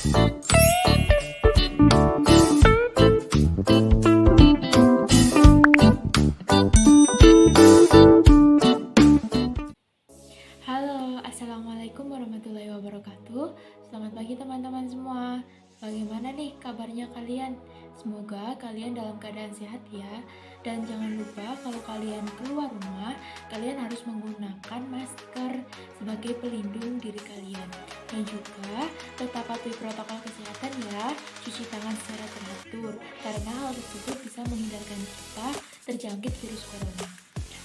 Halo, assalamualaikum warahmatullahi wabarakatuh. Selamat pagi teman-teman semua. Bagaimana nih kabarnya kalian? Semoga kalian dalam keadaan sehat ya. Dan jangan lupa kalau kalian keluar rumah, kalian harus menggunakan masker sebagai pelindung diri kalian. Dan juga tetap patuhi protokol kesehatan ya. Cuci tangan secara teratur karena hal tersebut bisa menghindarkan kita terjangkit virus corona.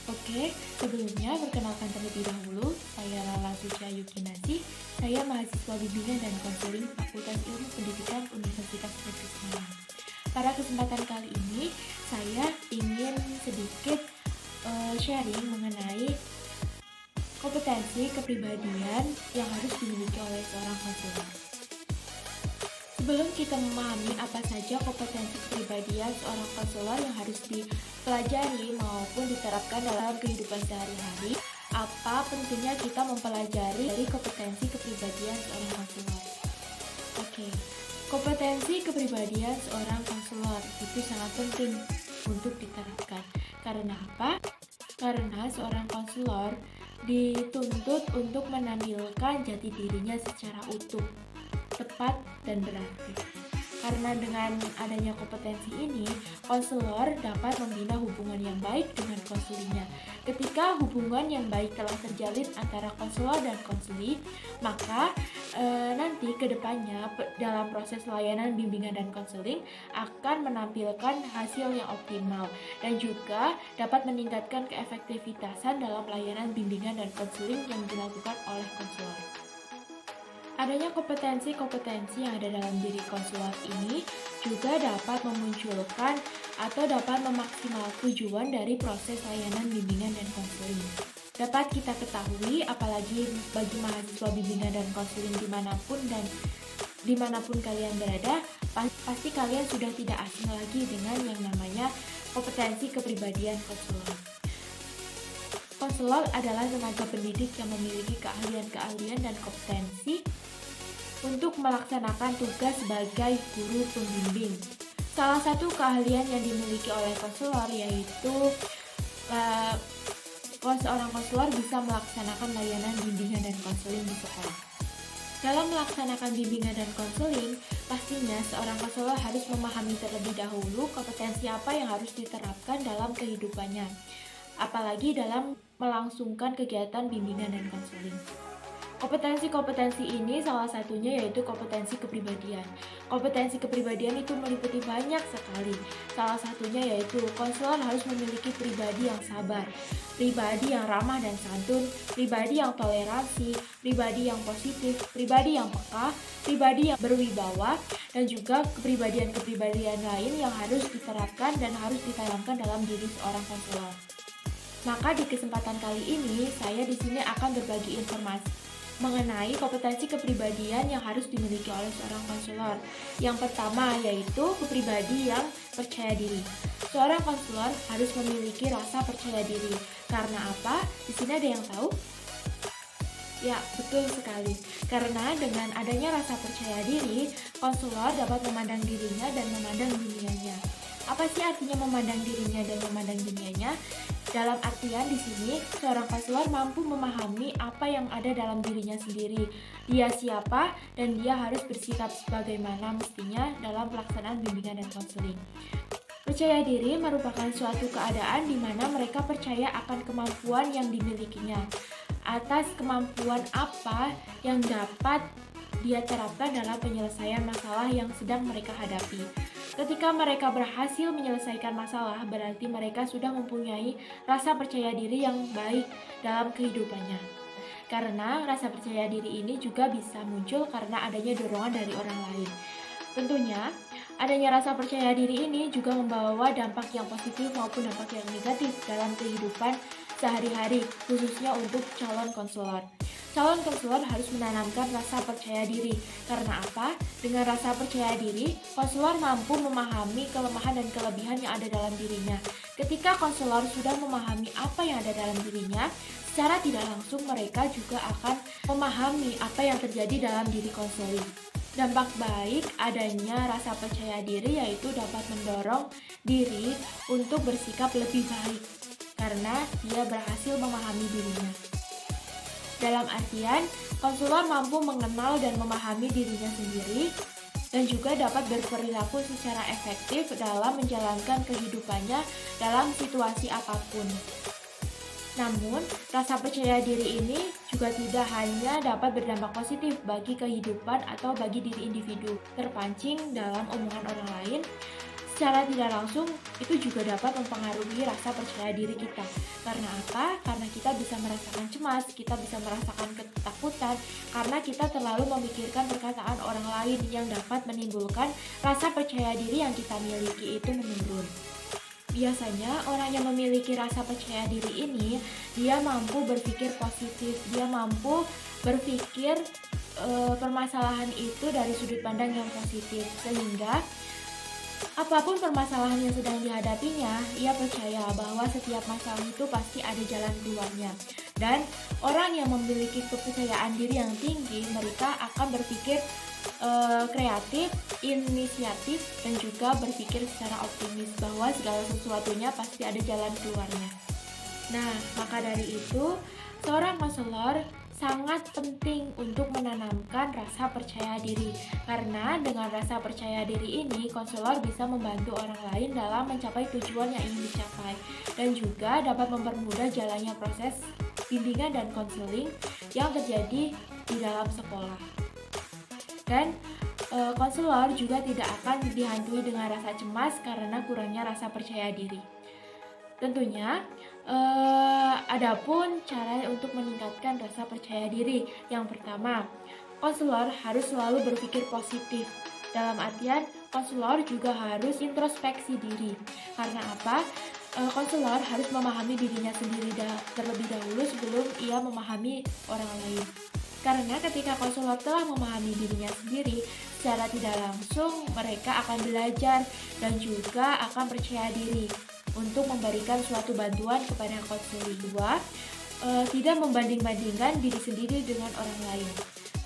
Oke, sebelumnya perkenalkan terlebih dahulu, saya Lala Sucia Yukinasi, saya mahasiswa bimbingan dan konseling Fakultas Ilmu Pendidikan Universitas Negeri Semarang. Pada kesempatan kali ini, saya ingin sedikit sharing mengenai kompetensi kepribadian yang harus dimiliki oleh seorang konselor. Sebelum kita memahami apa saja kompetensi kepribadian seorang konselor yang harus dipelajari maupun diterapkan dalam kehidupan sehari-hari, apa pentingnya kita mempelajari dari kompetensi kepribadian seorang konselor? Oke, kompetensi kepribadian seorang konselor itu sangat penting untuk diterapkan. Karena apa? Karena seorang konselor dituntut untuk menampilkan jati dirinya secara utuh, tepat, dan berarti. Karena dengan adanya kompetensi ini, konselor dapat membina hubungan yang baik dengan konselingnya. Ketika hubungan yang baik telah terjalin antara konselor dan konseli, maka nanti kedepannya dalam proses layanan bimbingan dan konseling akan menampilkan hasil yang optimal dan juga dapat meningkatkan keefektivitasan dalam layanan bimbingan dan konseling yang dilakukan oleh konselor. Adanya kompetensi-kompetensi yang ada dalam diri konselor ini juga dapat memunculkan atau dapat memaksimal tujuan dari proses layanan bimbingan dan konseling. Dapat kita ketahui, apalagi bagi mahasiswa bimbingan dan konseling dimanapun kalian berada, pasti kalian sudah tidak asing lagi dengan yang namanya kompetensi kepribadian konselor. Konselor adalah tenaga pendidik yang memiliki keahlian-keahlian dan kompetensi untuk melaksanakan tugas sebagai guru pembimbing. Salah satu keahlian yang dimiliki oleh konselor yaitu seorang konselor bisa melaksanakan layanan bimbingan dan konseling di sekolah. Dalam melaksanakan bimbingan dan konseling, pastinya seorang konselor harus memahami terlebih dahulu kompetensi apa yang harus diterapkan dalam kehidupannya, apalagi dalam melangsungkan kegiatan bimbingan dan konseling. Kompetensi-kompetensi ini salah satunya yaitu kompetensi kepribadian. Kompetensi kepribadian itu meliputi banyak sekali. Salah satunya yaitu konselor harus memiliki pribadi yang sabar, pribadi yang ramah dan santun, pribadi yang toleransi, pribadi yang positif, pribadi yang peka, pribadi yang berwibawa, dan juga kepribadian-kepribadian lain yang harus diterapkan dan harus ditanamkan dalam diri seorang konselor. Maka di kesempatan kali ini saya di sini akan berbagi informasi mengenai kompetensi kepribadian yang harus dimiliki oleh seorang konselor. Yang pertama yaitu kepribadi yang percaya diri. Seorang konselor harus memiliki rasa percaya diri. Karena apa? Di sini ada yang tahu? Ya, betul sekali. Karena dengan adanya rasa percaya diri, konselor dapat memandang dirinya dan memandang dunianya. Apa sih artinya memandang dirinya dan memandang dunianya? Dalam artian di sini, seorang konselor mampu memahami apa yang ada dalam dirinya sendiri. Dia siapa dan dia harus bersikap sebagaimana mestinya dalam pelaksanaan bimbingan dan konseling. Percaya diri merupakan suatu keadaan di mana mereka percaya akan kemampuan yang dimilikinya, atas kemampuan apa yang dapat dia terapkan dalam penyelesaian masalah yang sedang mereka hadapi. Ketika mereka berhasil menyelesaikan masalah, berarti mereka sudah mempunyai rasa percaya diri yang baik dalam kehidupannya. Karena rasa percaya diri ini juga bisa muncul karena adanya dorongan dari orang lain. Tentunya, adanya rasa percaya diri ini juga membawa dampak yang positif maupun dampak yang negatif dalam kehidupan sehari-hari, khususnya untuk calon konselor. Calon konselor harus menanamkan rasa percaya diri. Karena apa? Dengan rasa percaya diri, konselor mampu memahami kelemahan dan kelebihan yang ada dalam dirinya. Ketika konselor sudah memahami apa yang ada dalam dirinya, secara tidak langsung mereka juga akan memahami apa yang terjadi dalam diri konseling. Dampak baik adanya rasa percaya diri yaitu dapat mendorong diri untuk bersikap lebih baik karena dia berhasil memahami dirinya. Dalam artian, konselor mampu mengenal dan memahami dirinya sendiri dan juga dapat berperilaku secara efektif dalam menjalankan kehidupannya dalam situasi apapun. Namun, rasa percaya diri ini juga tidak hanya dapat berdampak positif bagi kehidupan atau bagi diri individu. Terpancing dalam omongan orang lain, secara tidak langsung itu juga dapat mempengaruhi rasa percaya diri kita. Karena apa? Karena kita bisa merasakan cemas, kita bisa merasakan ketakutan, karena kita terlalu memikirkan perkataan orang lain yang dapat menimbulkan rasa percaya diri yang kita miliki itu menurun. Biasanya orang yang memiliki rasa percaya diri ini, dia mampu berpikir positif, dia mampu berpikir permasalahan itu dari sudut pandang yang positif, sehingga apapun permasalahan yang sedang dihadapinya, ia percaya bahwa setiap masalah itu pasti ada jalan keluarnya. Dan orang yang memiliki kepercayaan diri yang tinggi, mereka akan berpikir kreatif, inisiatif, dan juga berpikir secara optimis bahwa segala sesuatunya pasti ada jalan keluarnya. Nah, maka dari itu, seorang konselor sangat penting untuk menanamkan rasa percaya diri. Karena dengan rasa percaya diri ini, konselor bisa membantu orang lain dalam mencapai tujuan yang ingin dicapai dan juga dapat mempermudah jalannya proses bimbingan dan konseling yang terjadi di dalam sekolah. Dan konselor juga tidak akan dihantui dengan rasa cemas karena kurangnya rasa percaya diri. Tentunya, adapun cara untuk meningkatkan rasa percaya diri. Yang pertama, konselor harus selalu berpikir positif. Dalam artian, konselor juga harus introspeksi diri. Karena apa? Konselor harus memahami dirinya sendiri terlebih dahulu sebelum ia memahami orang lain. Karena ketika konselor telah memahami dirinya sendiri, secara tidak langsung mereka akan belajar dan juga akan percaya diri untuk memberikan suatu bantuan kepada konseling. Dua, tidak membanding-bandingkan diri sendiri dengan orang lain.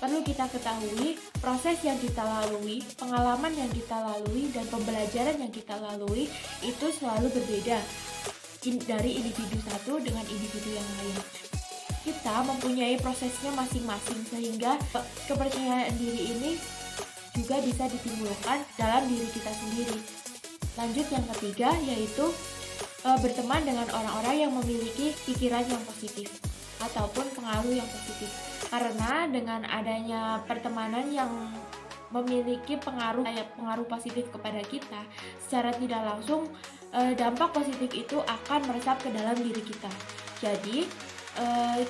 Perlu kita ketahui, proses yang kita lalui, pengalaman yang kita lalui, dan pembelajaran yang kita lalui itu selalu berbeda dari individu satu dengan individu yang lain. Kita mempunyai prosesnya masing-masing sehingga kepercayaan diri ini juga bisa ditimbulkan dalam diri kita sendiri. Lanjut yang ketiga, yaitu berteman dengan orang-orang yang memiliki pikiran yang positif ataupun pengaruh yang positif. Karena dengan adanya pertemanan yang memiliki pengaruh positif kepada kita, secara tidak langsung dampak positif itu akan meresap ke dalam diri kita. Jadi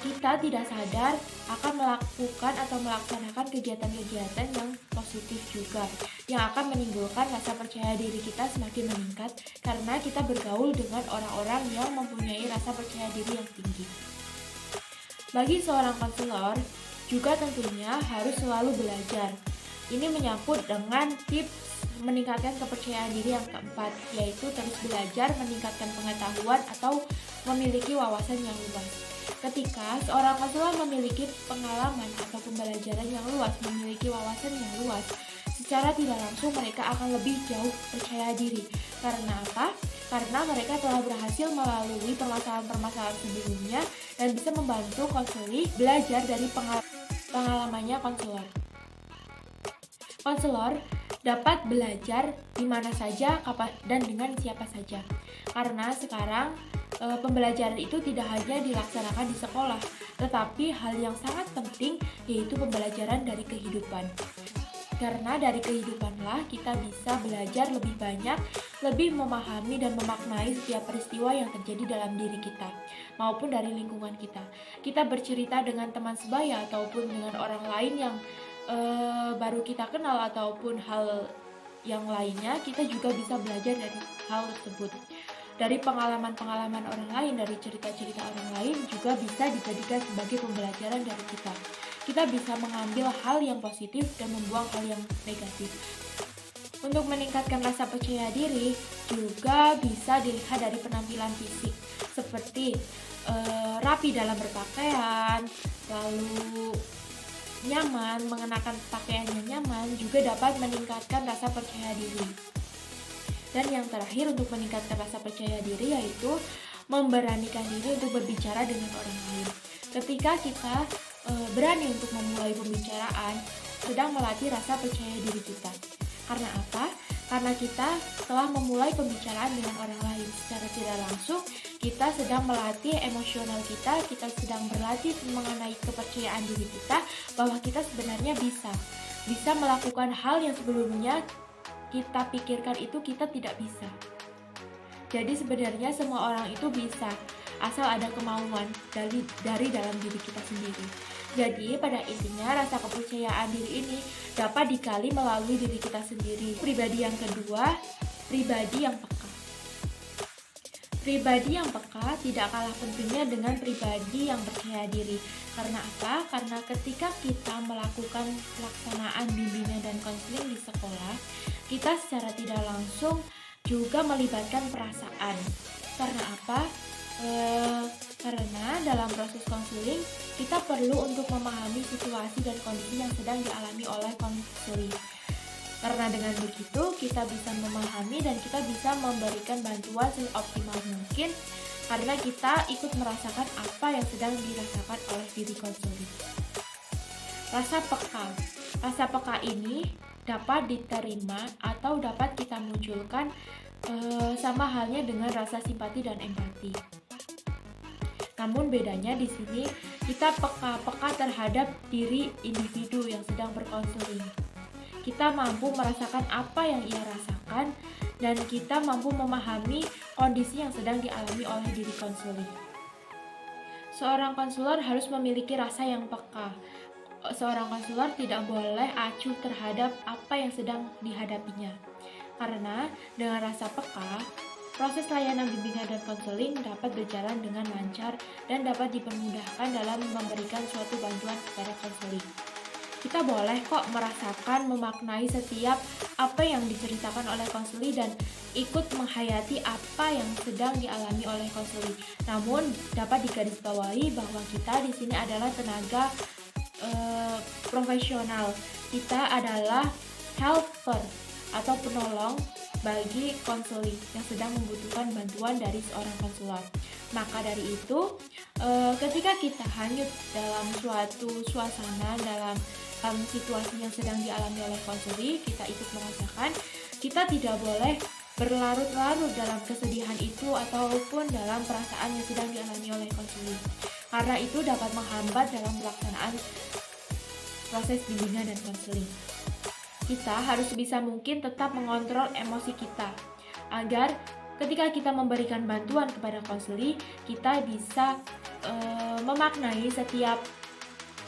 kita tidak sadar akan melakukan atau melaksanakan kegiatan-kegiatan yang positif juga, yang akan menimbulkan rasa percaya diri kita semakin meningkat karena kita bergaul dengan orang-orang yang mempunyai rasa percaya diri yang tinggi. Bagi seorang konselor juga tentunya harus selalu belajar. Ini menyangkut dengan tips meningkatkan kepercayaan diri yang keempat, yaitu terus belajar, meningkatkan pengetahuan atau memiliki wawasan yang luas. Ketika seorang konselor memiliki pengalaman atau pembelajaran yang luas, memiliki wawasan yang luas, secara tidak langsung mereka akan lebih jauh percaya diri. Karena apa? Karena mereka telah berhasil melalui permasalahan-permasalahan sebelumnya dan bisa membantu konseling belajar dari pengalamannya konselor. Konselor dapat belajar di mana saja, kapan, dan dengan siapa saja. Karena sekarang pembelajaran itu tidak hanya dilaksanakan di sekolah, tetapi hal yang sangat penting yaitu pembelajaran dari kehidupan. Karena dari kehidupanlah kita bisa belajar lebih banyak, lebih memahami dan memaknai setiap peristiwa yang terjadi dalam diri kita, maupun dari lingkungan kita. Kita bercerita dengan teman sebaya ataupun dengan orang lain yang baru kita kenal ataupun hal yang lainnya, kita juga bisa belajar dari hal tersebut. Dari pengalaman-pengalaman orang lain, dari cerita-cerita orang lain juga bisa dijadikan sebagai pembelajaran dari kita. Kita bisa mengambil hal yang positif dan membuang hal yang negatif. Untuk meningkatkan rasa percaya diri juga bisa dilihat dari penampilan fisik, seperti rapi dalam berpakaian, lalu nyaman, mengenakan pakaian yang nyaman juga dapat meningkatkan rasa percaya diri. Dan yang terakhir untuk meningkatkan rasa percaya diri yaitu memberanikan diri untuk berbicara dengan orang lain. Ketika kita berani untuk memulai pembicaraan, sedang melatih rasa percaya diri kita. Karena apa? Karena kita telah memulai pembicaraan dengan orang lain. Secara tidak langsung, kita sedang melatih emosional kita sedang berlatih mengenai kepercayaan diri kita bahwa kita sebenarnya bisa melakukan hal yang sebelumnya kita pikirkan itu kita tidak bisa. Jadi sebenarnya semua orang itu bisa, asal ada kemauan dari dalam diri kita sendiri. Jadi pada intinya rasa kepercayaan diri ini dapat dikali melalui diri kita sendiri. Pribadi yang kedua, pribadi yang peka. Pribadi yang peka tidak kalah pentingnya dengan pribadi yang percaya diri. Karena apa? Karena ketika kita melakukan pelaksanaan bimbingan dan konseling di sekolah, kita secara tidak langsung juga melibatkan perasaan. Karena apa? Karena dalam proses konseling kita perlu untuk memahami situasi dan kondisi yang sedang dialami oleh konselor. Karena dengan begitu kita bisa memahami dan kita bisa memberikan bantuan seoptimal mungkin karena kita ikut merasakan apa yang sedang dirasakan oleh diri konselor. Rasa peka ini dapat diterima atau dapat kita munculkan sama halnya dengan rasa simpati dan empati. Namun bedanya di sini kita peka terhadap diri individu yang sedang berkonseling. Kita mampu merasakan apa yang ia rasakan dan kita mampu memahami kondisi yang sedang dialami oleh diri konseling. Seorang konselor harus memiliki rasa yang peka. Seorang konselor tidak boleh acuh terhadap apa yang sedang dihadapinya. Karena dengan rasa peka, proses layanan bimbingan dan konseling dapat berjalan dengan lancar dan dapat dipermudahkan dalam memberikan suatu bantuan kepada konseling. Kita boleh kok merasakan, memaknai setiap apa yang diceritakan oleh konseling dan ikut menghayati apa yang sedang dialami oleh konseling. Namun dapat digarisbawahi bahwa kita di sini adalah tenaga profesional. Kita adalah helper atau penolong bagi konseling yang sedang membutuhkan bantuan dari seorang konselor. Maka dari itu, ketika kita hanyut dalam suatu suasana, dalam situasi yang sedang dialami oleh konseling, kita ikut merasakan, kita tidak boleh berlarut-larut dalam kesedihan itu ataupun dalam perasaan yang sedang dialami oleh konseling. Karena itu dapat menghambat dalam pelaksanaan proses bimbingan dan konseling. Kita harus sebisa mungkin tetap mengontrol emosi kita agar ketika kita memberikan bantuan kepada konseling, kita bisa memaknai setiap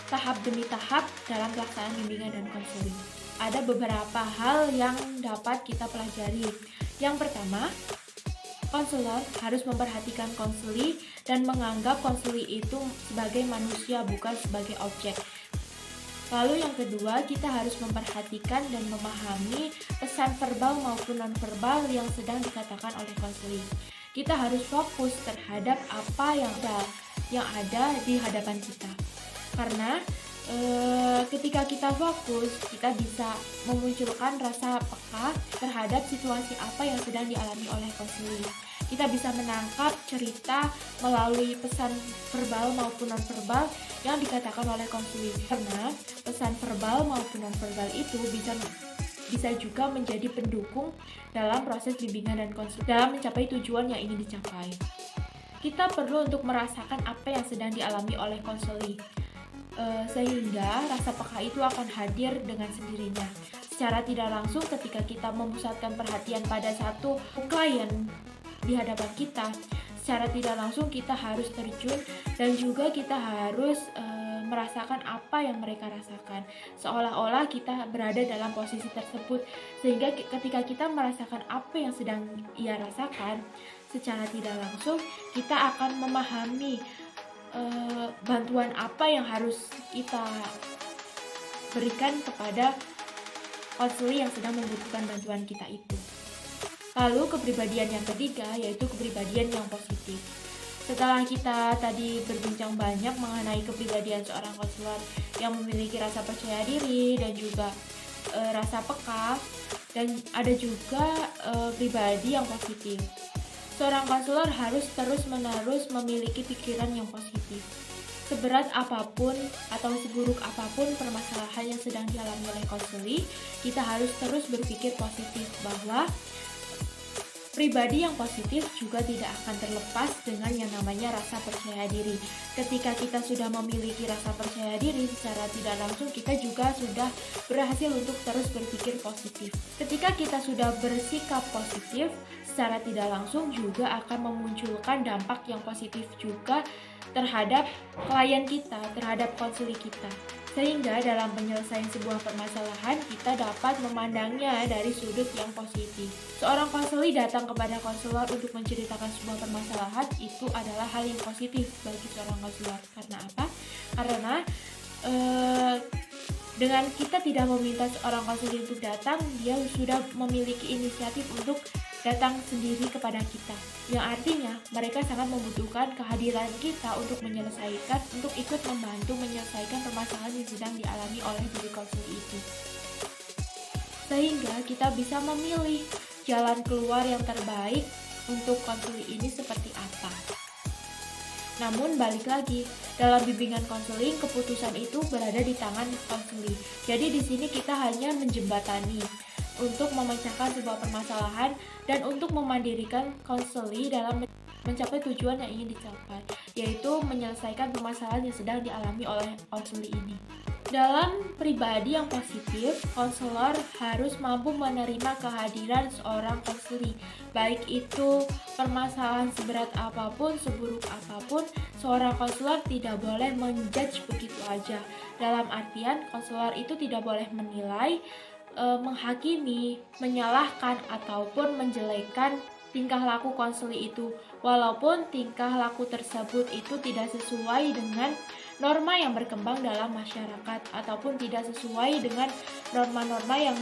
tahap demi tahap dalam pelaksanaan bimbingan dan konseling. Ada beberapa hal yang dapat kita pelajari. Yang pertama, konselor harus memperhatikan konseling dan menganggap konseling itu sebagai manusia bukan sebagai objek. Lalu yang kedua, kita harus memperhatikan dan memahami pesan verbal maupun non-verbal yang sedang dikatakan oleh konseling. Kita harus fokus terhadap apa yang ada di hadapan kita. Karena ketika kita fokus, kita bisa memunculkan rasa peka terhadap situasi apa yang sedang dialami oleh konseling. Kita bisa menangkap cerita melalui pesan verbal maupun non-verbal yang dikatakan oleh konseling. Karena pesan verbal maupun non-verbal itu bisa juga menjadi pendukung dalam proses bimbingan dan konseling dalam mencapai tujuan yang ingin dicapai. Kita perlu untuk merasakan apa yang sedang dialami oleh konseling, sehingga rasa peka itu akan hadir dengan sendirinya. Secara tidak langsung ketika kita memusatkan perhatian pada satu klien di hadapan kita, secara tidak langsung kita harus terjun dan juga kita harus merasakan apa yang mereka rasakan, seolah-olah kita berada dalam posisi tersebut, sehingga ketika kita merasakan apa yang sedang ia rasakan, secara tidak langsung kita akan memahami bantuan apa yang harus kita berikan kepada konseling yang sedang membutuhkan bantuan kita itu. Lalu kepribadian yang ketiga yaitu kepribadian yang positif. Setelah kita tadi berbincang banyak mengenai kepribadian seorang konselor yang memiliki rasa percaya diri dan juga rasa peka, dan ada juga pribadi yang positif. Seorang konselor harus terus-menerus memiliki pikiran yang positif. Seberat apapun atau seburuk apapun permasalahan yang sedang dialami oleh konseli, kita harus terus berpikir positif bahwa pribadi yang positif juga tidak akan terlepas dengan yang namanya rasa percaya diri. Ketika kita sudah memiliki rasa percaya diri, secara tidak langsung kita juga sudah berhasil untuk terus berpikir positif. Ketika kita sudah bersikap positif, secara tidak langsung juga akan memunculkan dampak yang positif juga terhadap klien kita, terhadap konseli kita. Sehingga dalam penyelesaian sebuah permasalahan, kita dapat memandangnya dari sudut yang positif. Seorang konseli datang kepada konselor untuk menceritakan sebuah permasalahan, itu adalah hal yang positif bagi seorang konselor. Karena apa? Karena dengan kita tidak meminta seorang konselor untuk datang, dia sudah memiliki inisiatif untuk datang sendiri kepada kita, yang artinya mereka sangat membutuhkan kehadiran kita untuk menyelesaikan, untuk ikut membantu menyelesaikan permasalahan yang sedang dialami oleh diri konselor itu, sehingga kita bisa memilih jalan keluar yang terbaik untuk konselor ini seperti apa. Namun balik lagi, dalam bimbingan konseling, keputusan itu berada di tangan konseli. Jadi di sini kita hanya menjembatani untuk memecahkan sebuah permasalahan dan untuk memandirikan konseli dalam mencapai tujuan yang ingin dicapai, yaitu menyelesaikan permasalahan yang sedang dialami oleh konseli ini. Dalam pribadi yang positif, konselor harus mampu menerima kehadiran seorang konseli. Baik itu permasalahan seberat apapun, seburuk apapun, seorang konselor tidak boleh menjudge begitu aja. Dalam artian, konselor itu tidak boleh menilai, menghakimi, menyalahkan, ataupun menjelekkan tingkah laku konseli itu, walaupun tingkah laku tersebut itu tidak sesuai dengan norma yang berkembang dalam masyarakat ataupun tidak sesuai dengan norma-norma yang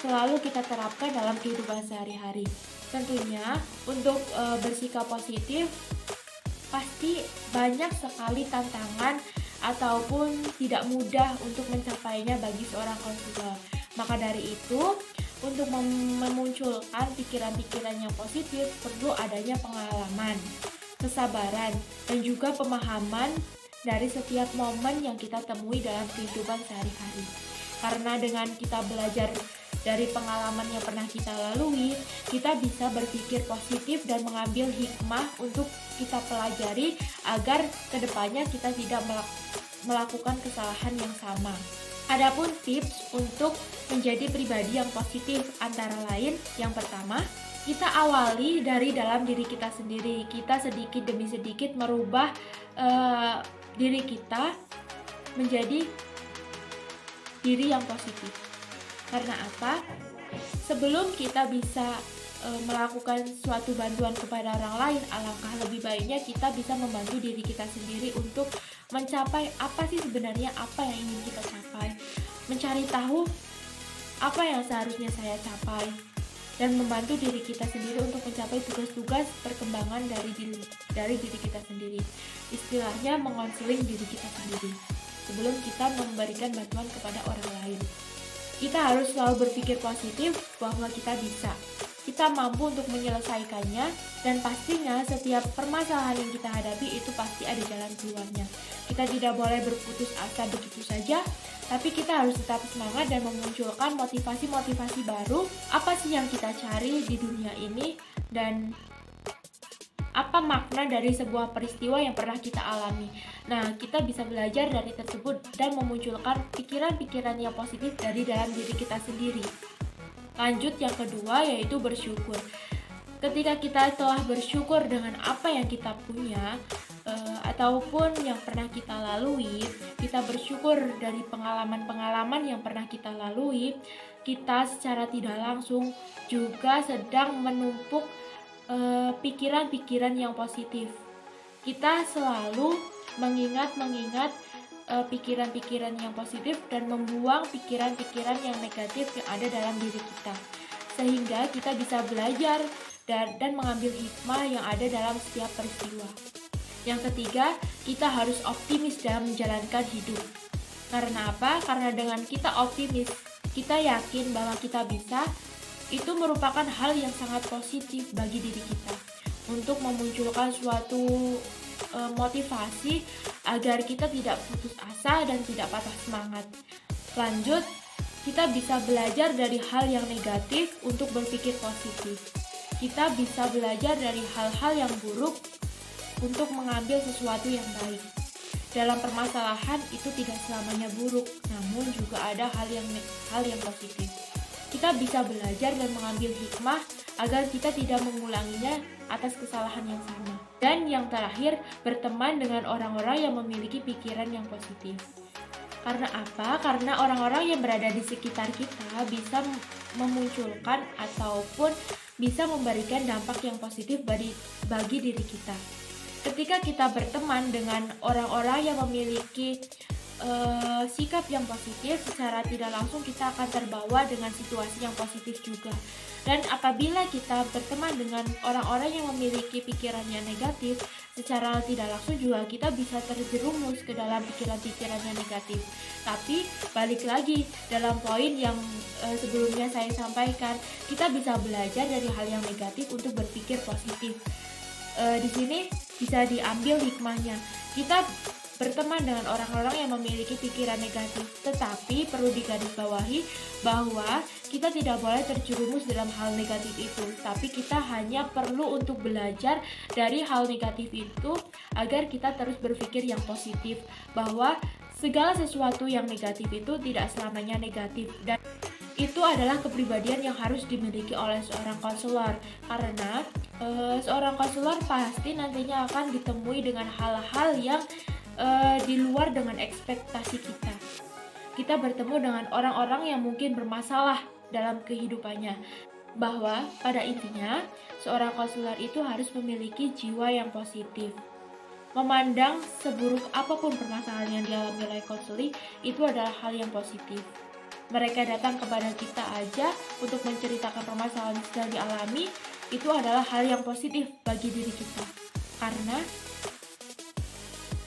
selalu kita terapkan dalam kehidupan sehari-hari. Tentunya untuk bersikap positif pasti banyak sekali tantangan ataupun tidak mudah untuk mencapainya bagi seorang konselor. Maka dari itu, untuk memunculkan pikiran-pikiran yang positif perlu adanya pengalaman, kesabaran, dan juga pemahaman dari setiap momen yang kita temui dalam kehidupan sehari-hari. Karena dengan kita belajar dari pengalaman yang pernah kita lalui, kita bisa berpikir positif dan mengambil hikmah untuk kita pelajari agar kedepannya kita tidak melakukan kesalahan yang sama. Adapun tips untuk menjadi pribadi yang positif antara lain, yang pertama, kita awali dari dalam diri kita sendiri. Kita sedikit demi sedikit merubah diri kita menjadi diri yang positif. Karena apa? Sebelum kita bisa melakukan suatu bantuan kepada orang lain, alangkah lebih baiknya kita bisa membantu diri kita sendiri untuk mencapai apa sih sebenarnya apa yang ingin kita capai, mencari tahu apa yang seharusnya saya capai, dan membantu diri kita sendiri untuk mencapai tugas-tugas perkembangan dari diri kita sendiri. Istilahnya mengonseling diri kita sendiri sebelum kita memberikan bantuan kepada orang lain. Kita harus selalu berpikir positif bahwa kita bisa, kita mampu untuk menyelesaikannya, dan pastinya setiap permasalahan yang kita hadapi itu pasti ada jalan keluarnya. Kita tidak boleh berputus asa begitu saja, tapi kita harus tetap semangat dan memunculkan motivasi-motivasi baru. Apa sih yang kita cari di dunia ini, dan apa makna dari sebuah peristiwa yang pernah kita alami. Nah, kita bisa belajar dari tersebut dan memunculkan pikiran-pikiran yang positif dari dalam diri kita sendiri. Lanjut, yang kedua yaitu bersyukur. Ketika kita telah bersyukur dengan apa yang kita punya ataupun yang pernah kita lalui, kita bersyukur dari pengalaman-pengalaman yang pernah kita lalui, kita secara tidak langsung juga sedang menumpuk pikiran-pikiran yang positif. Kita selalu mengingat pikiran-pikiran yang positif dan membuang pikiran-pikiran yang negatif yang ada dalam diri kita, sehingga kita bisa belajar dan mengambil hikmah yang ada dalam setiap peristiwa. Yang ketiga, kita harus optimis dalam menjalankan hidup. Karena apa? Karena dengan kita optimis, kita yakin bahwa kita bisa, itu merupakan hal yang sangat positif bagi diri kita untuk memunculkan suatu motivasi agar kita tidak putus asa dan tidak patah semangat. Lanjut, kita bisa belajar dari hal yang negatif untuk berpikir positif. Kita bisa belajar dari hal-hal yang buruk untuk mengambil sesuatu yang baik. Dalam permasalahan itu tidak selamanya buruk, namun juga ada hal yang positif. Kita bisa belajar dan mengambil hikmah agar kita tidak mengulanginya atas kesalahan yang sama. Dan yang terakhir, berteman dengan orang-orang yang memiliki pikiran yang positif. Karena apa? Karena orang-orang yang berada di sekitar kita bisa memunculkan ataupun bisa memberikan dampak yang positif bagi diri kita. Ketika kita berteman dengan orang-orang yang memiliki sikap yang positif, secara tidak langsung kita akan terbawa dengan situasi yang positif juga. Dan apabila kita berteman dengan orang-orang yang memiliki pikiran yang negatif, secara tidak langsung juga kita bisa terjerumus ke dalam pikiran-pikiran yang negatif. Tapi balik lagi dalam poin yang sebelumnya saya sampaikan, kita bisa belajar dari hal yang negatif untuk berpikir positif. Di sini bisa diambil hikmahnya. Kita berteman dengan orang-orang yang memiliki pikiran negatif, tetapi perlu digarisbawahi bahwa kita tidak boleh terjerumus dalam hal negatif itu, tapi kita hanya perlu untuk belajar dari hal negatif itu agar kita terus berpikir yang positif, bahwa segala sesuatu yang negatif itu tidak selamanya negatif, dan itu adalah kepribadian yang harus dimiliki oleh seorang konselor, karena seorang konselor pasti nantinya akan ditemui dengan hal-hal yang di luar dengan ekspektasi kita. Kita bertemu dengan orang-orang yang mungkin bermasalah dalam kehidupannya, bahwa pada intinya seorang konselor itu harus memiliki jiwa yang positif. Memandang seburuk apapun permasalahan yang dialami oleh konseling itu adalah hal yang positif. Mereka datang kepada kita aja untuk menceritakan permasalahan yang sedang dialami, itu adalah hal yang positif bagi diri kita. Karena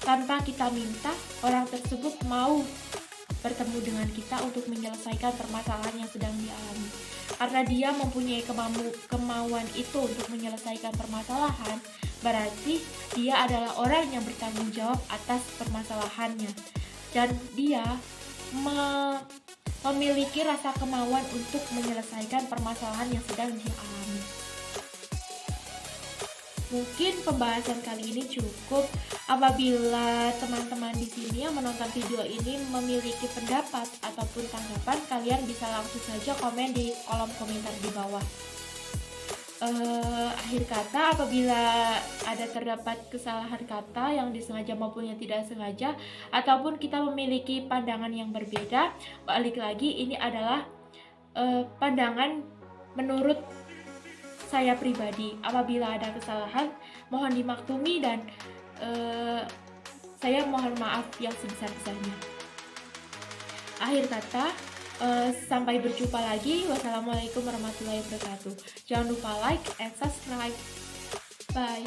tanpa kita minta, orang tersebut mau bertemu dengan kita untuk menyelesaikan permasalahan yang sedang dialami. Karena dia mempunyai kemauan itu untuk menyelesaikan permasalahan, berarti dia adalah orang yang bertanggung jawab atas permasalahannya. Dan dia memiliki rasa kemauan untuk menyelesaikan permasalahan yang sedang dialami. Mungkin pembahasan kali ini cukup. Apabila teman-teman di sini yang menonton video ini memiliki pendapat ataupun tanggapan, kalian bisa langsung saja komen di kolom komentar di bawah. Akhir kata, apabila ada terdapat kesalahan kata yang disengaja maupun yang tidak sengaja, ataupun kita memiliki pandangan yang berbeda, balik lagi ini adalah pandangan menurut saya pribadi. Apabila ada kesalahan, mohon dimaklumi dan saya mohon maaf yang sebesar-besarnya. Akhir kata, sampai berjumpa lagi. Wassalamualaikum warahmatullahi wabarakatuh. Jangan lupa like and subscribe. Bye.